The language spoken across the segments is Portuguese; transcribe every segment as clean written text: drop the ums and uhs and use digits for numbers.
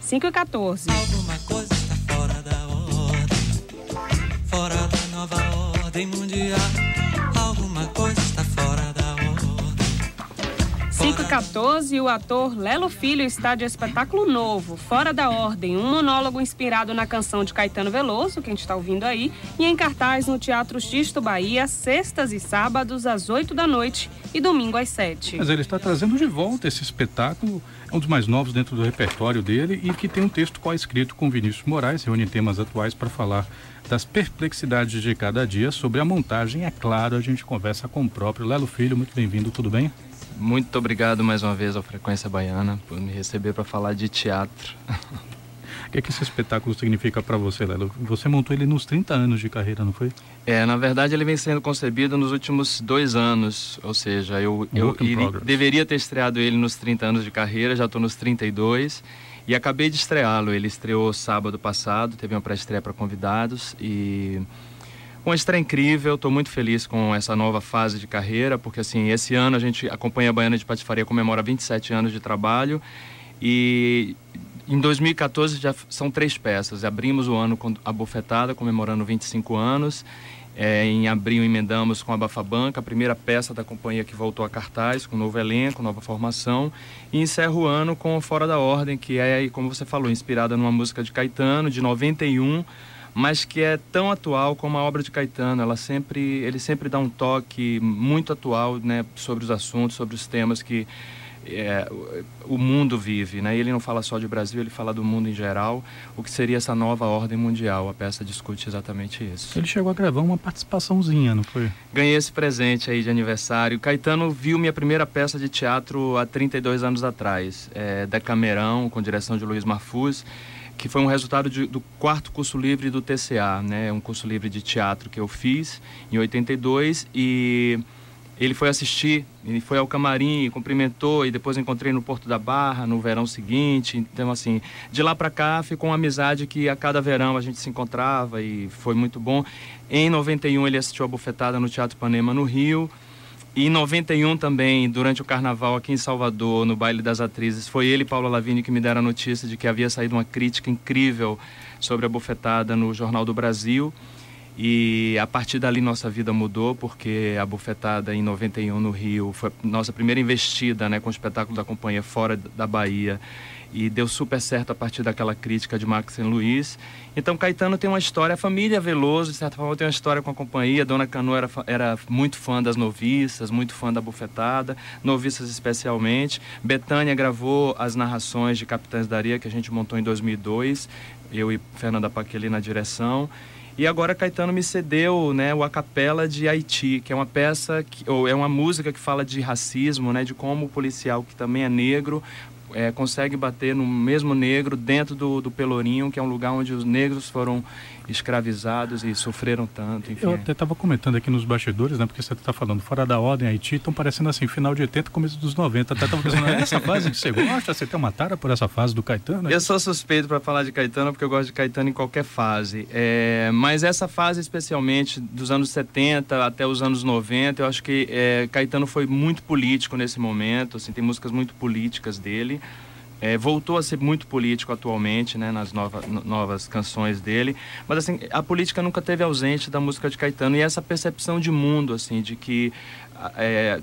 5h14. Alguma coisa está fora da ordem, fora da nova ordem mundial. Alguma coisa está fora da ordem. 5h14, e o ator Lelo Filho está de espetáculo novo, Fora da Ordem, um monólogo inspirado na canção de Caetano Veloso, que a gente está ouvindo aí, e em cartaz no Teatro Xisto Bahia, sextas e sábados às 8 da noite e domingo às 7. Mas ele está trazendo de volta esse espetáculo, é um dos mais novos dentro do repertório dele e que tem um texto co-escrito com Vinícius Moraes, reúne temas atuais para falar das perplexidades de cada dia sobre a montagem. É claro, a gente conversa com o próprio Lelo Filho. Muito bem-vindo, tudo bem? Muito obrigado mais uma vez ao Frequência Baiana por me receber para falar de teatro. O que é que esse espetáculo significa para você, Lelo? Você montou ele nos 30 anos de carreira, não foi? Na verdade ele vem sendo concebido nos últimos 2 anos, ou seja, eu deveria ter estreado ele nos 30 anos de carreira, já estou nos 32 e acabei de estreá-lo. Ele estreou sábado passado, teve uma pré-estreia para convidados e... uma estreia incrível, estou muito feliz com essa nova fase de carreira, porque assim, esse ano a gente acompanha a Baiana de Patifaria, comemora 27 anos de trabalho e em 2014 já são 3 peças. Abrimos o ano com A Bofetada, comemorando 25 anos. Em abril emendamos com a Bafabanca, a primeira peça da companhia que voltou a cartaz, com novo elenco, nova formação. E encerro o ano com Fora da Ordem, que é, como você falou, inspirada numa música de Caetano, de 91, mas que é tão atual como a obra de Caetano. Ele sempre dá um toque muito atual, né, sobre os assuntos, sobre os temas que o mundo vive, né? Ele não fala só de Brasil, ele fala do mundo em geral, o que seria essa nova ordem mundial. A peça discute exatamente isso. Ele chegou a gravar uma participaçãozinha, não foi? Ganhei esse presente aí de aniversário. Caetano viu minha primeira peça de teatro há 32 anos atrás, Decamerão, com direção de Luiz Marfuz, que foi um resultado do 4º curso livre do TCA, né? Um curso livre de teatro que eu fiz em 82 e ele foi assistir, ele foi ao camarim, cumprimentou e depois encontrei no Porto da Barra no verão seguinte. Então assim, de lá para cá ficou uma amizade que a cada verão a gente se encontrava e foi muito bom. Em 91 ele assistiu a Bofetada no Teatro Ipanema no Rio. E em 91 também, durante o carnaval aqui em Salvador, no Baile das Atrizes, foi ele e Paula Lavigne que me deram a notícia de que havia saído uma crítica incrível sobre a Bofetada no Jornal do Brasil. E a partir dali nossa vida mudou, porque a Bofetada em 91 no Rio foi nossa primeira investida, né, com o espetáculo da companhia fora da Bahia. E deu super certo a partir daquela crítica de Max Luiz. Então Caetano tem uma história, a família Veloso de certa forma tem uma história com a companhia. Dona Canu era muito fã das noviças, muito fã da Bofetada, noviças especialmente. Betânia gravou as narrações de Capitães da Areia, que a gente montou em 2002, eu e Fernanda Paquelli na direção. E agora Caetano me cedeu, né, o A Capela de Haiti, que é uma peça, ou é uma música que fala de racismo, né, de como o policial, que também é negro, consegue bater no mesmo negro dentro do Pelourinho, que é um lugar onde os negros foram escravizados e sofreram tanto. Enfim. Eu até estava comentando aqui nos bastidores, né, porque você está falando Fora da Ordem, Haiti, estão parecendo assim, final de 80, começo dos 90. Até estava pensando, essa fase que você gosta, você tem uma tara por essa fase do Caetano? Né? Eu sou suspeito para falar de Caetano, porque eu gosto de Caetano em qualquer fase. Mas essa fase especialmente, dos anos 70 até os anos 90, eu acho que Caetano foi muito político nesse momento, assim, tem músicas muito políticas dele. Voltou a ser muito político atualmente, né, nas novas canções dele, mas assim, a política nunca esteve ausente da música de Caetano, e essa percepção de mundo, assim, de que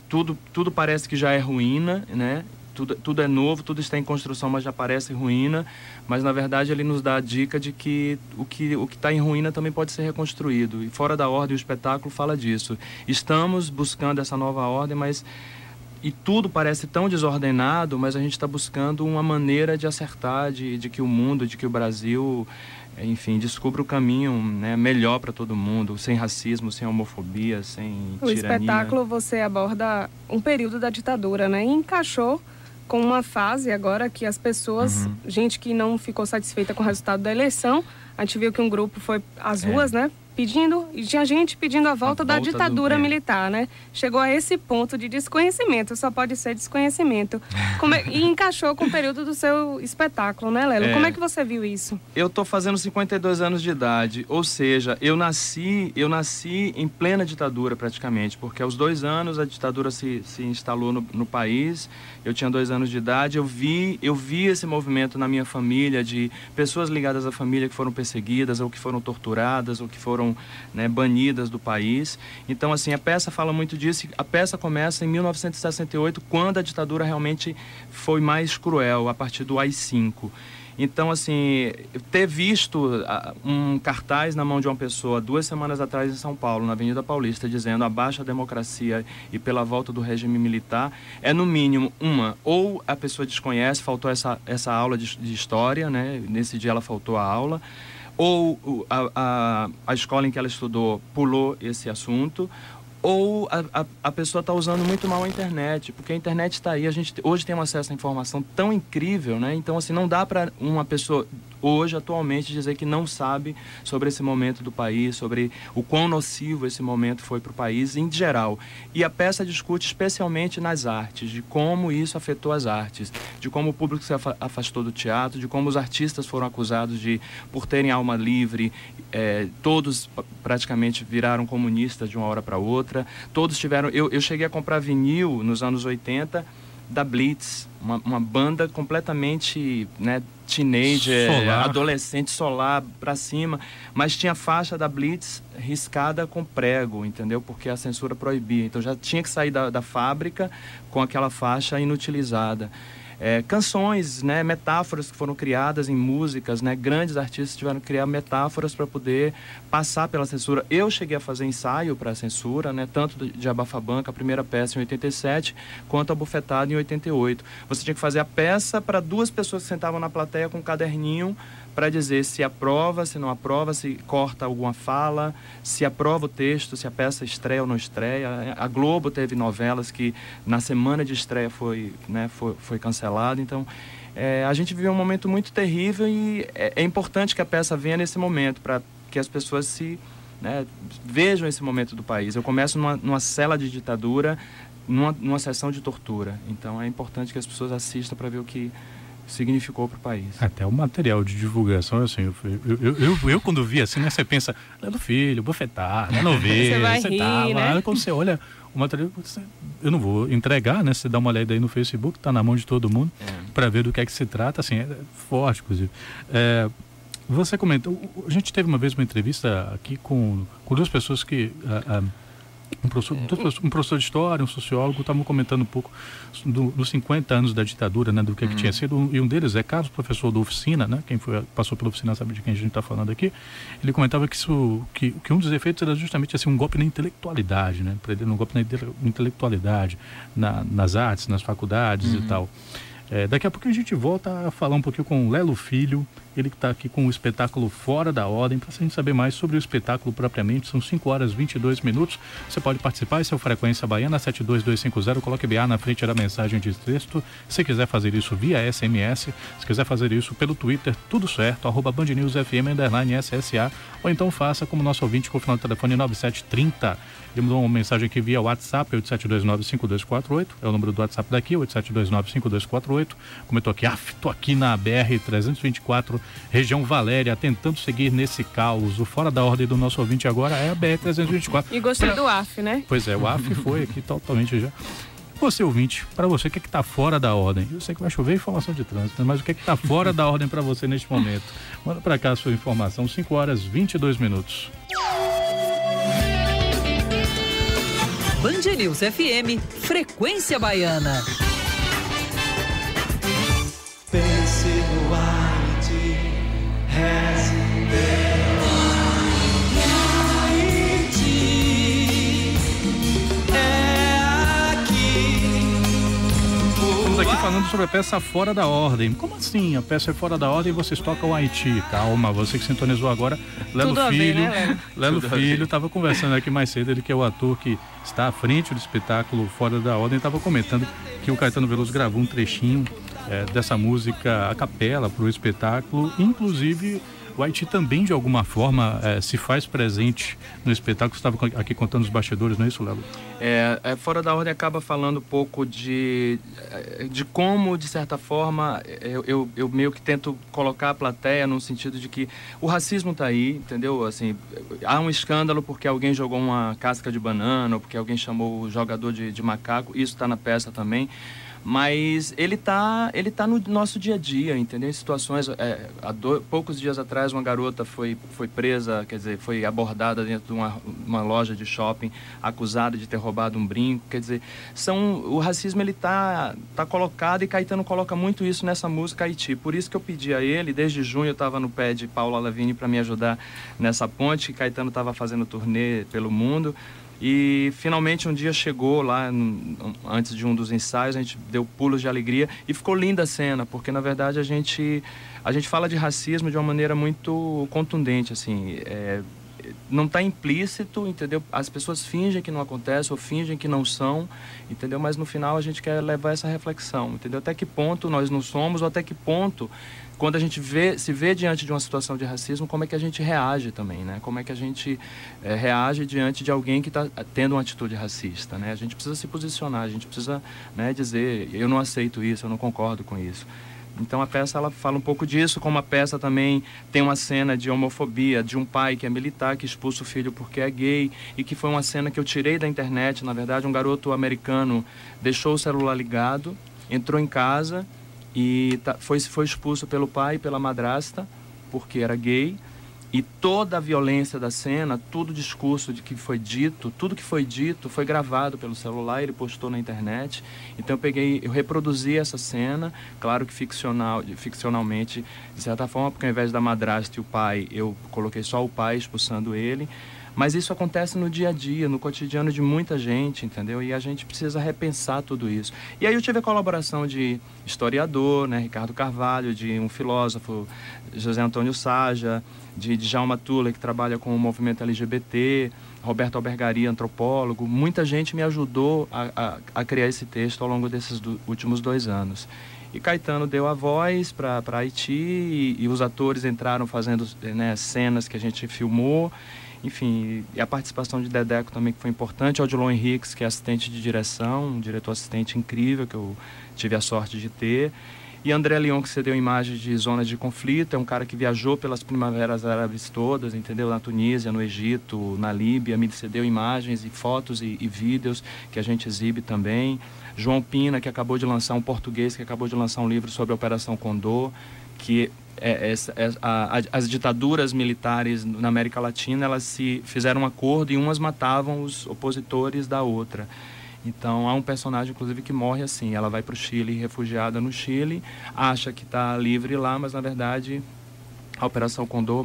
tudo parece que já é ruína, né, tudo é novo, tudo está em construção, mas já parece ruína, mas na verdade ele nos dá a dica de que o que está em ruína também pode ser reconstruído, e Fora da Ordem o espetáculo fala disso. Estamos buscando essa nova ordem, e tudo parece tão desordenado, mas a gente está buscando uma maneira de acertar, de que o mundo, de que o Brasil, enfim, descubra o caminho, né, melhor para todo mundo, sem racismo, sem homofobia, sem tirania. O espetáculo você aborda um período da ditadura, né, e encaixou com uma fase agora que as pessoas, gente que não ficou satisfeita com o resultado da eleição, a gente viu que um grupo foi às ruas, né, e tinha gente pedindo a volta da ditadura militar, né? Chegou a esse ponto de desconhecimento, só pode ser desconhecimento. E encaixou com o período do seu espetáculo, né, Lelo? Como é que você viu isso? Eu tô fazendo 52 anos de idade, ou seja, eu nasci em plena ditadura praticamente, porque aos 2 anos a ditadura se instalou no país, eu tinha 2 anos de idade, eu vi esse movimento na minha família, de pessoas ligadas à família que foram perseguidas, ou que foram torturadas, ou que foram, né, banidas do país. Então, assim, a peça fala muito disso. A peça começa em 1968, quando a ditadura realmente foi mais cruel, a partir do AI-5. Então, assim, ter visto um cartaz na mão de uma pessoa 2 semanas atrás em São Paulo, na Avenida Paulista, dizendo abaixo a democracia e pela volta do regime militar, é no mínimo ou a pessoa desconhece, faltou essa aula de história, né? Nesse dia ela faltou a aula, ou a escola em que ela estudou pulou esse assunto, ou a pessoa está usando muito mal a internet, porque a internet está aí, a gente hoje tem um acesso à informação tão incrível, né? Então, assim, não dá para uma pessoa hoje, atualmente, dizer que não sabe sobre esse momento do país, sobre o quão nocivo esse momento foi para o país em geral. E a peça discute especialmente nas artes, de como isso afetou as artes, de como o público se afastou do teatro, de como os artistas foram acusados de, por terem alma livre, todos praticamente viraram comunistas de uma hora para outra, todos tiveram... Eu cheguei a comprar vinil nos anos 80 da Blitz, uma banda completamente, né, teenager, adolescente, solar pra cima, mas tinha faixa da Blitz riscada com prego, entendeu? Porque a censura proibia, então já tinha que sair da fábrica com aquela faixa inutilizada. Canções, né, metáforas que foram criadas em músicas, né, grandes artistas tiveram que criar metáforas para poder passar pela censura. Eu cheguei a fazer ensaio para a censura, né, tanto de Abafabanca, a primeira peça em 87, quanto a Bufetada em 88. Você tinha que fazer a peça para 2 pessoas que sentavam na plateia com um caderninho para dizer se aprova, se não aprova, se corta alguma fala, se aprova o texto, se a peça estreia ou não estreia. A Globo teve novelas que na semana de estreia foi cancelada. Então, a gente viveu um momento muito terrível e é importante que a peça venha nesse momento para que as pessoas vejam esse momento do país. Eu começo numa cela de ditadura, numa sessão de tortura. Então, é importante que as pessoas assistam para ver o que significou para o país. Até o material de divulgação, assim, eu quando vi assim, né, você pensa, Lelo Filho, Bufetada, novela, você tá, né? Quando você olha o material, eu não vou entregar, né, você dá uma olhada aí no Facebook, tá na mão de todo mundo, para ver do que é que se trata, assim, é forte, inclusive. Você comentou, a gente teve uma vez uma entrevista aqui com 2 pessoas que... Um professor de história, um sociólogo, estavam comentando um pouco dos 50 anos da ditadura, né, do que tinha sido, e um deles é Carlos, professor da oficina, né, quem passou pela oficina sabe de quem a gente está falando aqui. Ele comentava que um dos efeitos era justamente assim, um golpe na intelectualidade, né, um golpe na intelectualidade, nas artes, nas faculdades e tal. Daqui a pouco a gente volta a falar um pouquinho com o Lelo Filho, ele que está aqui com o espetáculo Fora da Ordem, para a gente saber mais sobre o espetáculo propriamente. São 5h22. Você pode participar, esse é o Frequência Baiana 72250, coloque BA na frente da mensagem de texto. Se quiser fazer isso via SMS, se quiser fazer isso pelo Twitter, tudo certo, @BandNewsFM_SSA, ou então faça como nosso ouvinte com o final do telefone 9730. Ele mandou uma mensagem aqui via WhatsApp, 8729-5248, é o número do WhatsApp daqui, 8729-5248. Comentou aqui, tô aqui na BR-324, região Valéria, tentando seguir nesse caos. O Fora da Ordem do nosso ouvinte agora é a BR-324. E gostei do AF, né? Pois é, o AF foi aqui totalmente já. Você, ouvinte, para você, o que está fora da ordem? Eu sei que vai chover informação de trânsito, mas o que está fora da ordem para você neste momento? Manda para cá a sua informação, 5h22. Band News FM, Frequência Baiana. Pense no Haiti, Estamos aqui falando sobre a peça Fora da Ordem. Como assim? A peça é fora da ordem e vocês tocam o Haiti? Calma, você que sintonizou agora, Lelo Filho. Né, Lelo Filho estava conversando aqui mais cedo, ele que é o ator que está à frente do espetáculo Fora da Ordem, estava comentando que o Caetano Veloso gravou um trechinho dessa música a capela para o espetáculo. Inclusive, o Haiti também, de alguma forma, se faz presente no espetáculo. Você estava aqui contando os bastidores, não é isso, Lelo? Fora da Ordem acaba falando um pouco de como, de certa forma, eu meio que tento colocar a plateia no sentido de que o racismo está aí, entendeu? Assim, há um escândalo porque alguém jogou uma casca de banana, ou porque alguém chamou o jogador de macaco, isso está na peça também. Mas ele tá no nosso dia a dia, entendeu? Em situações... poucos dias atrás, uma garota foi presa, quer dizer, foi abordada dentro de uma loja de shopping, acusada de ter roubado um brinco. Quer dizer, o racismo, ele tá colocado, e Caetano coloca muito isso nessa música Haiti. Por isso que eu pedi a ele, desde junho eu estava no pé de Paula Lavigne para me ajudar nessa ponte, que Caetano estava fazendo turnê pelo mundo. E finalmente um dia chegou lá, antes de um dos ensaios, a gente deu pulos de alegria e ficou linda a cena, porque na verdade a gente fala de racismo de uma maneira muito contundente, assim, não está implícito, entendeu? As pessoas fingem que não acontece ou fingem que não são, entendeu? Mas no final a gente quer levar essa reflexão, entendeu? Até que ponto nós não somos, ou até que ponto, quando a gente se vê diante de uma situação de racismo, como é que a gente reage também, né? Como é que a gente reage diante de alguém que está tendo uma atitude racista, né? A gente precisa se posicionar, a gente precisa, né, dizer, eu não aceito isso, eu não concordo com isso. Então a peça, ela fala um pouco disso, como a peça também tem uma cena de homofobia, de um pai que é militar, que expulsa o filho porque é gay, e que foi uma cena que eu tirei da internet. Na verdade, um garoto americano deixou o celular ligado, entrou em casa e foi expulso pelo pai e pela madrasta, porque era gay. E toda a violência da cena, todo o discurso de que foi dito, tudo que foi dito foi gravado pelo celular, ele postou na internet. Então eu reproduzi essa cena, claro que ficcionalmente, de certa forma, porque ao invés da madrasta e o pai, eu coloquei só o pai expulsando ele. Mas isso acontece no dia a dia, no cotidiano de muita gente, entendeu? E a gente precisa repensar tudo isso. E aí eu tive a colaboração de historiador, né, Ricardo Carvalho, de um filósofo, José Antônio Saja, de Djalma Tula, que trabalha com o movimento LGBT, Roberto Albergaria, antropólogo. Muita gente me ajudou a criar esse texto ao longo desses últimos 2 anos. E Caetano deu a voz para Haiti, e os atores entraram fazendo, né, cenas que a gente filmou. Enfim, e a participação de Dedeco também, que foi importante. Odilon Henriques, que é assistente de direção, um diretor-assistente incrível, que eu tive a sorte de ter. E André Leon, que cedeu imagens de zonas de conflito, é um cara que viajou pelas primaveras árabes todas, entendeu? Na Tunísia, no Egito, na Líbia, me cedeu imagens e fotos e vídeos que a gente exibe também. João Pina, que acabou de lançar, um português, que acabou de lançar um livro sobre a Operação Condor, que as ditaduras militares na América Latina, elas se fizeram um acordo e umas matavam os opositores da outra. Então há um personagem, inclusive, que morre assim. Ela vai para o Chile, refugiada no Chile, acha que está livre lá, mas na verdade a Operação Condor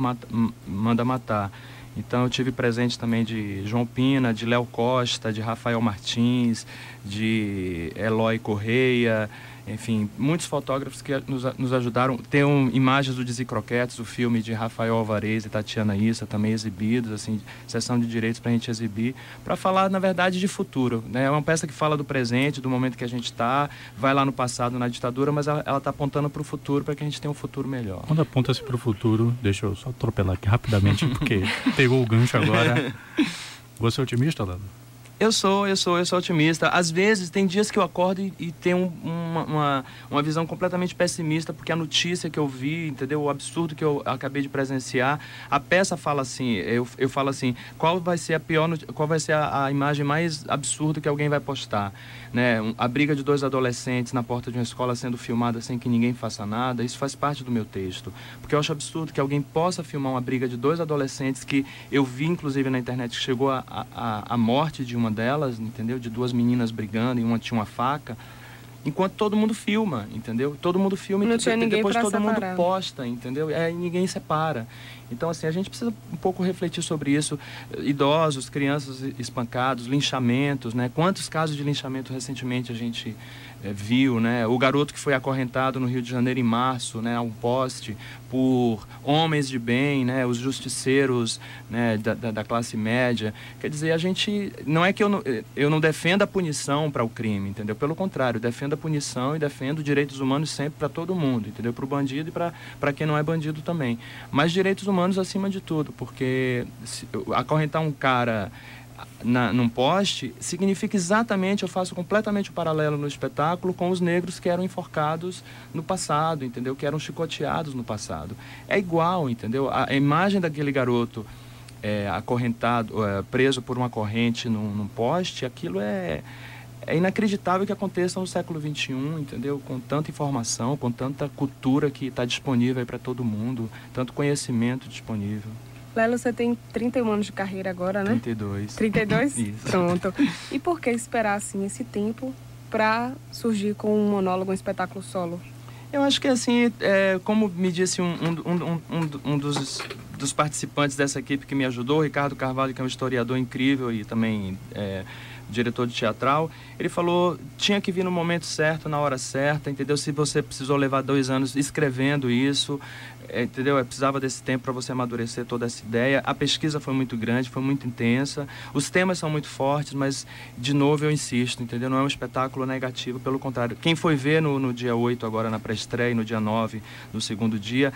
manda matar. Então eu tive presente também de João Pina, de Léo Costa, de Rafael Martins, de Eloy Correia, enfim, muitos fotógrafos que nos ajudaram. Tem imagens do Dizzy Croquettes, o filme de Rafael Alvarez e Tatiana Issa, também exibidos, assim, sessão de direitos para a gente exibir, para falar, na verdade, de futuro, né? É uma peça que fala do presente, do momento que a gente está, vai lá no passado, na ditadura, mas ela está apontando para o futuro, para que a gente tenha um futuro melhor. Quando aponta-se para o futuro, deixa eu só atropelar aqui rapidamente, porque pegou o gancho agora. Você é otimista, Lado? Eu sou otimista. Às vezes, tem dias que eu acordo e tenho uma visão completamente pessimista, porque a notícia que eu vi, entendeu? O absurdo que eu acabei de presenciar. A peça fala assim, eu falo assim, qual vai ser a imagem mais absurda que alguém vai postar? Né? A briga de 2 adolescentes na porta de uma escola sendo filmada sem que ninguém faça nada, isso faz parte do meu texto. Porque eu acho absurdo que alguém possa filmar uma briga de 2 adolescentes, que eu vi, inclusive, na internet, que chegou a morte de uma delas, entendeu? De 2 meninas brigando e uma tinha uma faca, enquanto todo mundo filma, entendeu? Todo mundo filma e depois todo mundo posta, entendeu? E ninguém separa. Então, assim, a gente precisa um pouco refletir sobre isso. Idosos, crianças espancados, linchamentos, né? Quantos casos de linchamento recentemente a gente viu, né? O garoto que foi acorrentado no Rio de Janeiro em março, né, a um poste, por homens de bem, né, os justiceiros, né, da classe média. Quer dizer, a gente... Não é que eu não defendo a punição para o crime, entendeu? Pelo contrário, eu defendo a punição e defendo direitos humanos sempre para todo mundo, entendeu? Para o bandido e para quem não é bandido também. Mas direitos humanos acima de tudo, porque acorrentar um cara num poste significa exatamente, eu faço completamente o paralelo no espetáculo com os negros que eram enforcados no passado, entendeu? Que eram chicoteados no passado. É igual, entendeu? A imagem daquele garoto acorrentado, preso por uma corrente num poste, aquilo é inacreditável que aconteça no século XXI, entendeu? Com tanta informação, com tanta cultura que está disponível para todo mundo, tanto conhecimento disponível. Lelo, você tem 31 anos de carreira agora, né? 32. 32? Isso. Pronto. E por que esperar, assim, esse tempo para surgir com um monólogo, um espetáculo solo? Eu acho que, assim, como me disse um dos participantes dessa equipe que me ajudou, o Ricardo Carvalho, que é um historiador incrível e também diretor de teatral, ele falou, tinha que vir no momento certo, na hora certa, entendeu? Se você precisou levar 2 anos escrevendo isso, entendeu? Eu precisava desse tempo para você amadurecer toda essa ideia. A pesquisa foi muito grande, foi muito intensa, os temas são muito fortes, mas, de novo, eu insisto, entendeu? Não é um espetáculo negativo, pelo contrário. Quem foi ver no dia 8, agora na pré-estreia, e no dia 9, no segundo dia,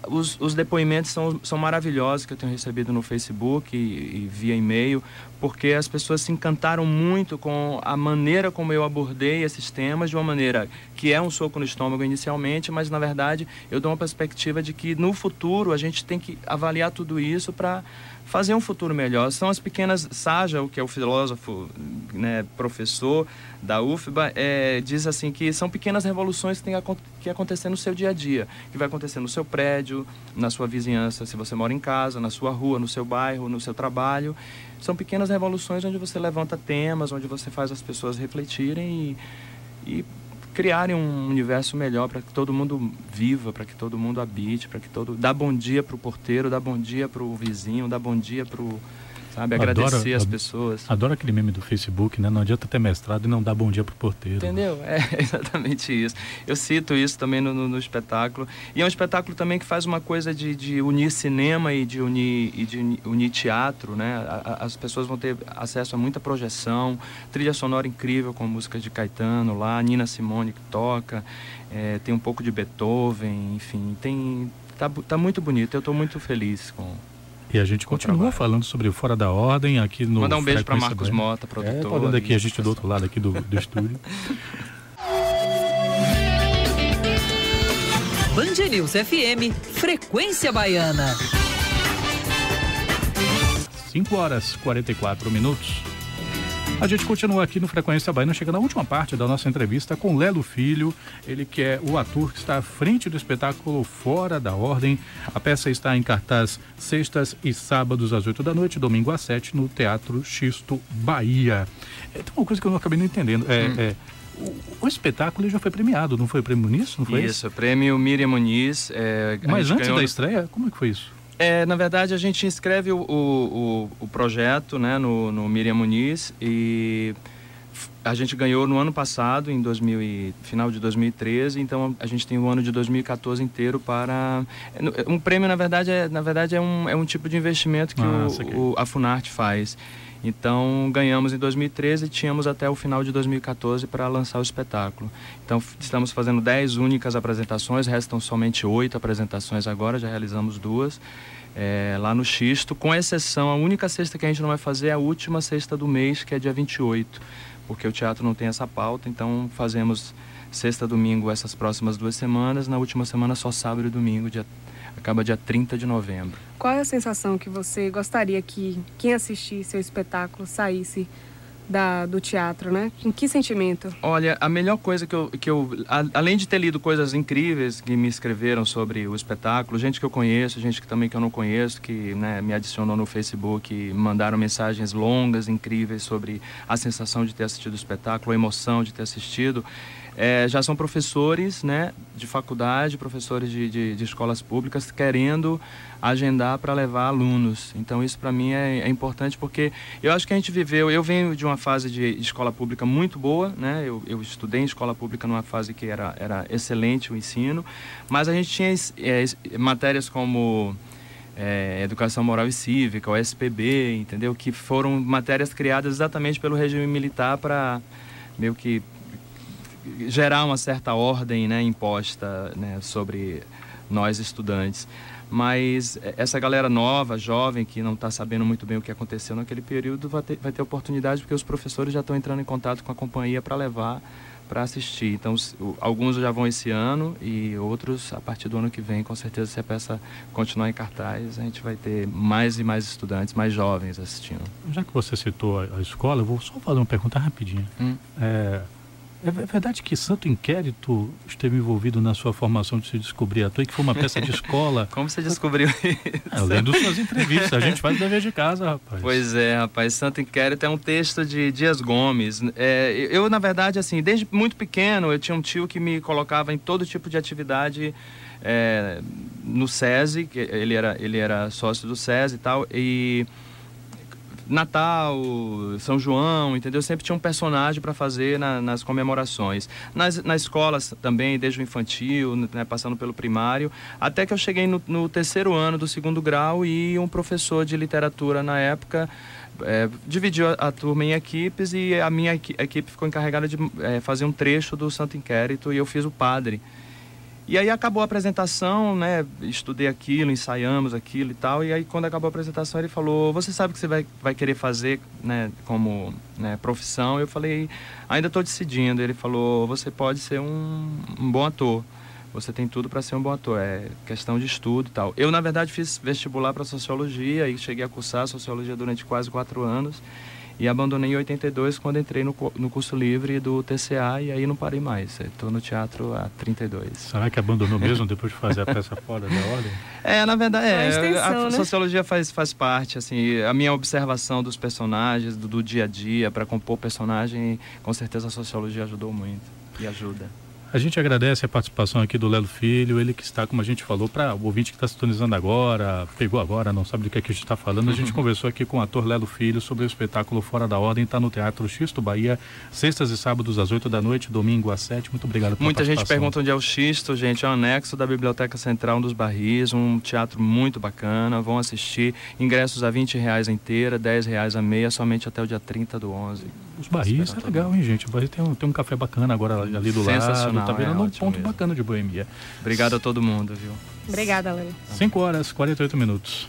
os depoimentos são maravilhosos que eu tenho recebido no Facebook e via e-mail, porque as pessoas se encantaram muito com a maneira como eu abordei esses temas, de uma maneira que é um soco no estômago inicialmente, mas na verdade eu dou uma perspectiva de que no futuro a gente tem que avaliar tudo isso para fazer um futuro melhor. São as pequenas... Saja, que é o filósofo, né, professor da UFBA, diz assim que são pequenas revoluções que tem que acontecer no seu dia a dia, que vai acontecer no seu prédio, na sua vizinhança, se você mora em casa, na sua rua, no seu bairro, no seu trabalho. São pequenas revoluções onde você levanta temas, onde você faz as pessoas refletirem e criarem um universo melhor para que todo mundo viva, para que todo mundo habite, para que dá bom dia para o porteiro, dá bom dia para o vizinho, dá bom dia para o... Sabe, agradecer as pessoas. Adoro aquele meme do Facebook, né? Não adianta ter mestrado e não dar bom dia pro porteiro. Entendeu? É exatamente isso. Eu cito isso também no espetáculo. E é um espetáculo também que faz uma coisa de unir cinema e de unir teatro, né? As pessoas vão ter acesso a muita projeção, trilha sonora incrível com músicas de Caetano lá, Nina Simone que toca, tem um pouco de Beethoven, enfim, tá muito bonito. Eu estou muito feliz com... E a gente continua falando sobre o Fora da Ordem aqui no... Mandar um beijo para Marcos Mota, produtor. Falando aqui a gente do outro lado aqui do estúdio. Band News FM, Frequência Baiana. 5h44. A gente continua aqui no Frequência Baiana, chegando à última parte da nossa entrevista com Lelo Filho, ele que é o ator que está à frente do espetáculo Fora da Ordem. A peça está em cartaz sextas e sábados às 8 da noite, domingo às 7 no Teatro Xisto, Bahia. Tem uma coisa que eu não acabei não entendendo, o espetáculo já foi premiado, não foi prêmio Muniz? Não foi isso, prêmio Miriam Muniz. Mas antes da estreia, como é que foi isso? Na verdade, a gente inscreve o projeto, né, no Miriam Muniz, e a gente ganhou no ano passado, final de 2013, então a gente tem o ano de 2014 inteiro para... Um prêmio, na verdade, é um tipo de investimento que a Funarte faz. Então, ganhamos em 2013 e tínhamos até o final de 2014 para lançar o espetáculo. Então, estamos fazendo 10 únicas apresentações, restam somente 8 apresentações agora, já realizamos 2, lá no Xisto, com exceção, a única sexta que a gente não vai fazer é a última sexta do mês, que é dia 28, porque o teatro não tem essa pauta, então fazemos sexta, domingo essas próximas 2 semanas, na última semana só sábado e domingo, acaba dia 30 de novembro. Qual é a sensação que você gostaria que quem assistisse seu espetáculo saísse do teatro, né? Em que sentimento? Olha, a melhor coisa que eu além de ter lido coisas incríveis que me escreveram sobre o espetáculo, gente que eu conheço, gente que eu não conheço, que, né, me adicionou no Facebook, mandaram mensagens longas, incríveis sobre a sensação de ter assistido o espetáculo, a emoção de ter assistido. já são professores, né, de faculdade, professores de escolas públicas, querendo agendar para levar alunos. Então isso para mim é importante, porque eu acho que a gente viveu, eu venho de uma fase de escola pública muito boa, né, eu estudei em escola pública numa fase que era excelente o ensino, mas a gente tinha matérias como Educação Moral e Cívica, o SPB, entendeu? Que foram matérias criadas exatamente pelo regime militar para meio que gerar uma certa ordem, né, imposta, né, sobre nós estudantes. Mas essa galera nova, jovem, que não está sabendo muito bem o que aconteceu naquele período, vai ter oportunidade, porque os professores já estão entrando em contato com a companhia para levar, para assistir. Então, alguns já vão esse ano e outros a partir do ano que vem. Com certeza, se a peça continuar em cartaz, a gente vai ter mais e mais estudantes, mais jovens assistindo. Já que você citou a escola, eu vou só fazer uma pergunta rapidinho. É verdade que Santo Inquérito esteve envolvido na sua formação de se descobrir ator e que foi uma peça de escola? Como você descobriu isso? Eu lendo suas entrevistas, a gente faz o dever de casa, rapaz. Pois é, rapaz, Santo Inquérito é um texto de Dias Gomes. Eu, na verdade, assim, desde muito pequeno, eu tinha um tio que me colocava em todo tipo de atividade no SESI, que ele era sócio do SESI e tal, e Natal, São João, entendeu? Sempre tinha um personagem para fazer nas comemorações. Na escola também, desde o infantil, né, passando pelo primário, até que eu cheguei no terceiro ano do 2º grau e um professor de literatura na época dividiu a turma em equipes e a minha equipe ficou encarregada de fazer um trecho do Santo Inquérito e eu fiz o padre. E aí acabou a apresentação, né, estudei aquilo, ensaiamos aquilo e tal, e aí quando acabou a apresentação ele falou, você sabe o que você vai querer fazer, né, como, né, profissão? Eu falei, ainda estou decidindo. Ele falou, você pode ser um bom ator, você tem tudo para ser um bom ator, é questão de estudo e tal. Eu, na verdade, fiz vestibular para Sociologia e cheguei a cursar Sociologia durante quase 4 anos. E abandonei em 82 quando entrei no curso livre do TCA e aí não parei mais. Estou no teatro há 32. Será que abandonou mesmo depois de fazer a peça Fora da Ordem? Na verdade, extensão, a sociologia faz parte, assim, a minha observação dos personagens, do dia a dia, para compor personagem, com certeza a sociologia ajudou muito e ajuda. A gente agradece a participação aqui do Lelo Filho, ele que está, como a gente falou, para o ouvinte que está sintonizando agora, pegou agora, não sabe do que a gente está falando, a gente conversou aqui com o ator Lelo Filho sobre o espetáculo Fora da Ordem, está no Teatro Xisto Bahia, sextas e sábados às 8 da noite, domingo às 7. Muito obrigado pela participação. Muita gente pergunta onde é o Xisto, gente, é um anexo da Biblioteca Central dos Barris, um teatro muito bacana, vão assistir, ingressos a R$20 inteira, R$10 a meia, somente até o dia 30/11. Os Barris é legal, hein, gente? O Barris tem um café bacana agora ali do lado. Tá virando um ponto bacana de boemia. Obrigado a todo mundo, viu? Obrigada, Lele. 5 horas, 48 minutos.